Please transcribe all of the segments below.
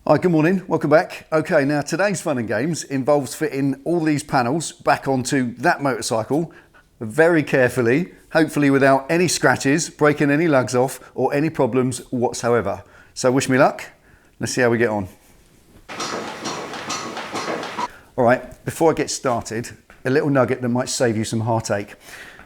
Hi, good morning, welcome back. Okay, now today's fun and games involves fitting all these panels back onto that motorcycle very carefully, hopefully without any scratches, breaking any lugs off or any problems whatsoever. So wish me luck, let's see how we get on. All right, before I get started, a little nugget that might save you some heartache.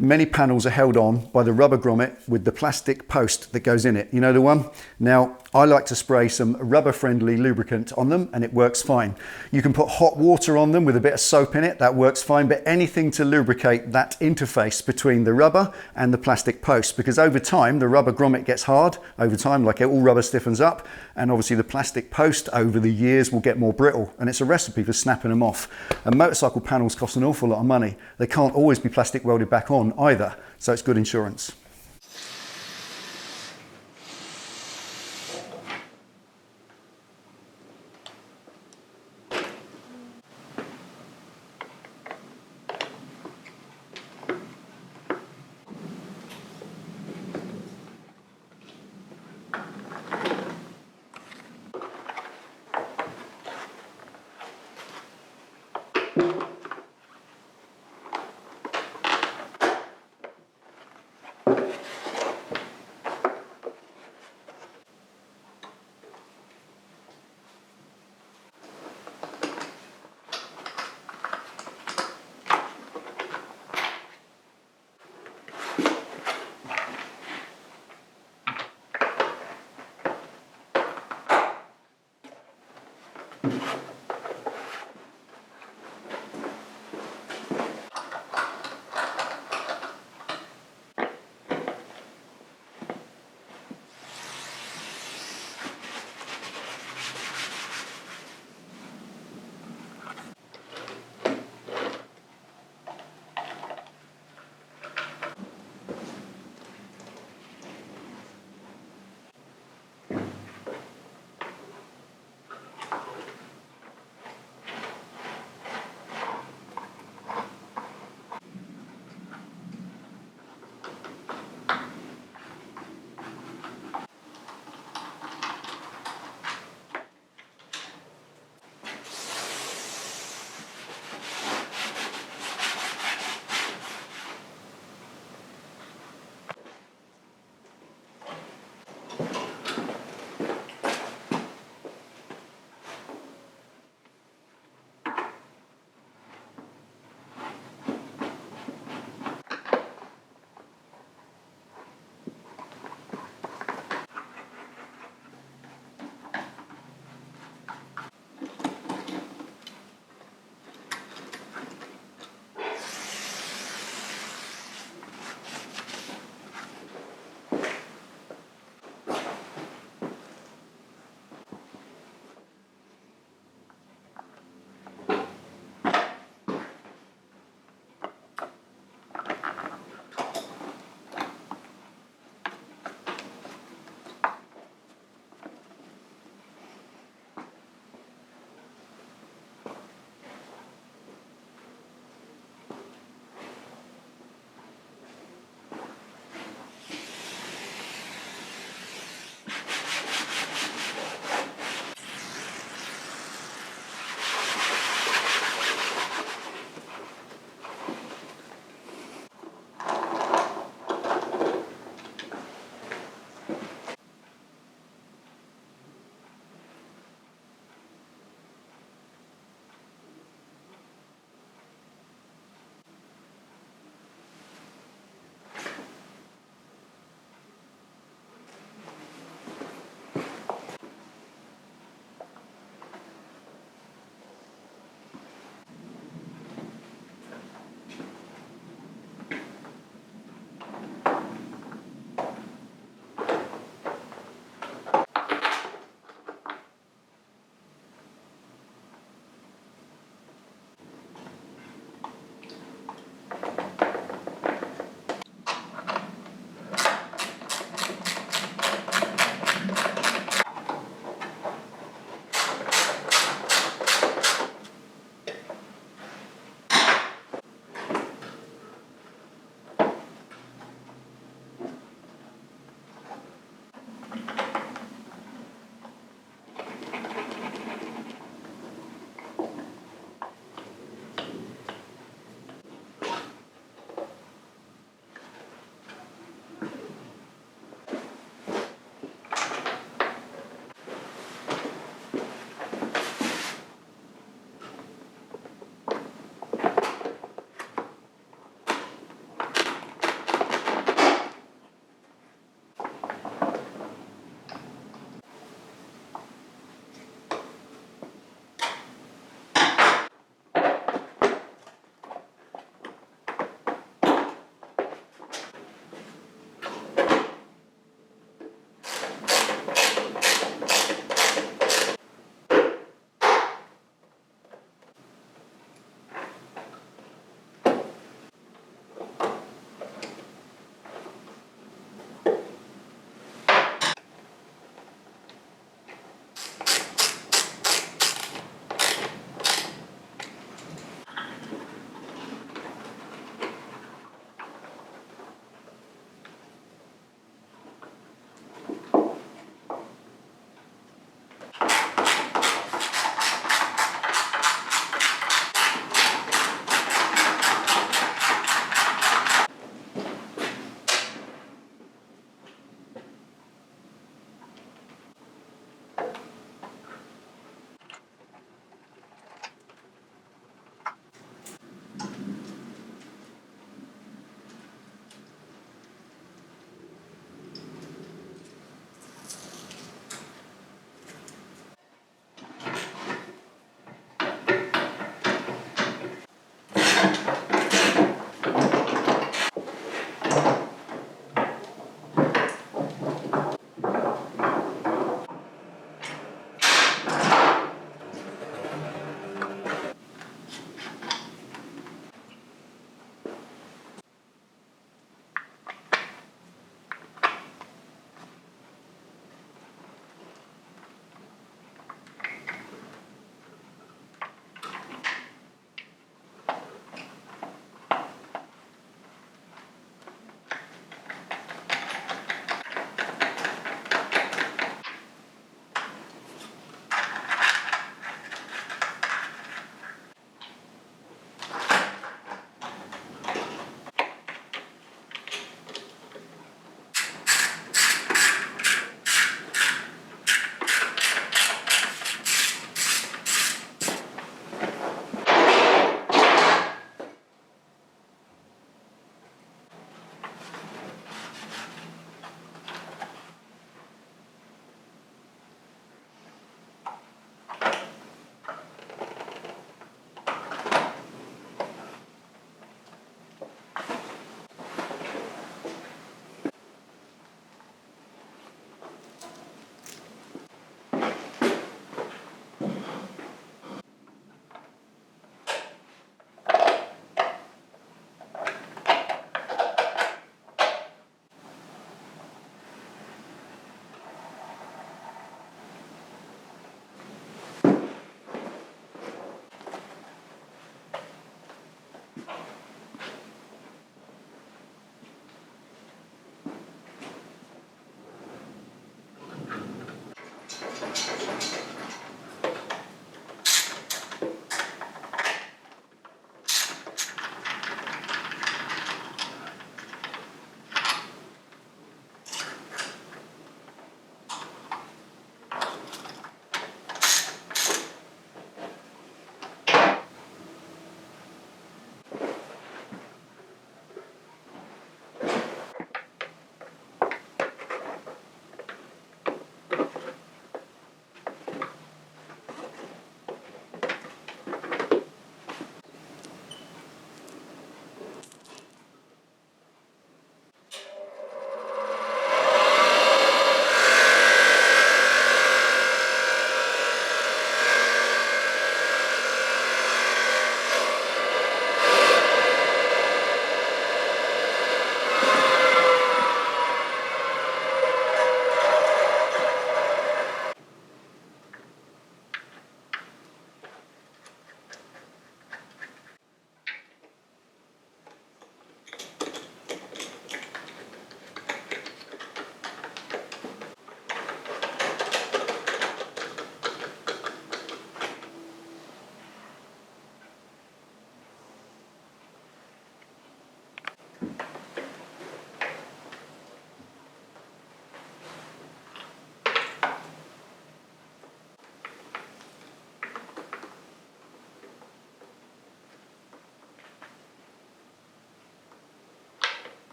Many panels are held on by the rubber grommet with the plastic post that goes in it. You know the one? Now, I like to spray some rubber-friendly lubricant on them and it works fine. You can put hot water on them with a bit of soap in it, that works fine, but anything to lubricate that interface between the rubber and the plastic post, because over time, the rubber grommet gets hard. Over time, like all rubber stiffens up, and obviously the plastic post over the years will get more brittle, and it's a recipe for snapping them off. And motorcycle panels cost an awful lot of money. They can't always be plastic welded back on either, so it's good insurance.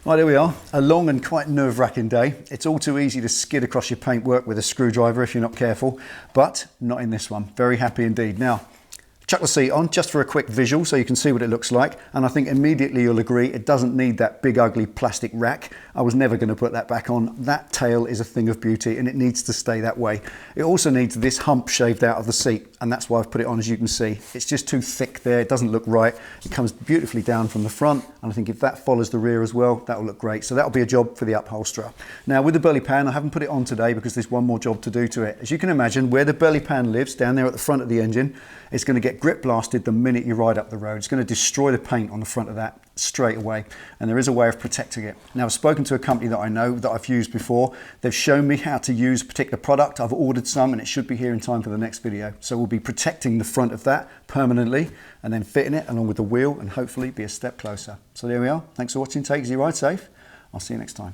Right, there we are. A long and quite nerve-wracking day. It's all too easy to skid across your paintwork with a screwdriver if you're not careful, but not in this one. Very happy indeed. Now, chuck the seat on just for a quick visual so you can see what it looks like, and I think immediately you'll agree it doesn't need that big ugly plastic rack. I was never going to put that back on. That tail is a thing of beauty and it needs to stay that way. It also needs this hump shaved out of the seat, and that's why I've put it on, as you can see. It's just too thick there, it doesn't look right. It comes beautifully down from the front, and I think if that follows the rear as well, that'll look great. So that'll be a job for the upholsterer. Now with the belly pan, I haven't put it on today because there's one more job to do to it. As you can imagine, where the belly pan lives, down there at the front of the engine, it's going to get grip blasted the minute you ride up the road. It's going to destroy the paint on the front of that straight away, and there is a way of protecting it. Now, I've spoken to a company that I know that I've used before. They've shown me how to use a particular product. I've ordered some and it should be here in time for the next video. So we'll be protecting the front of that permanently and then fitting it along with the wheel and hopefully be a step closer. So there we are. Thanks for watching. Take it easy, ride safe. I'll see you next time.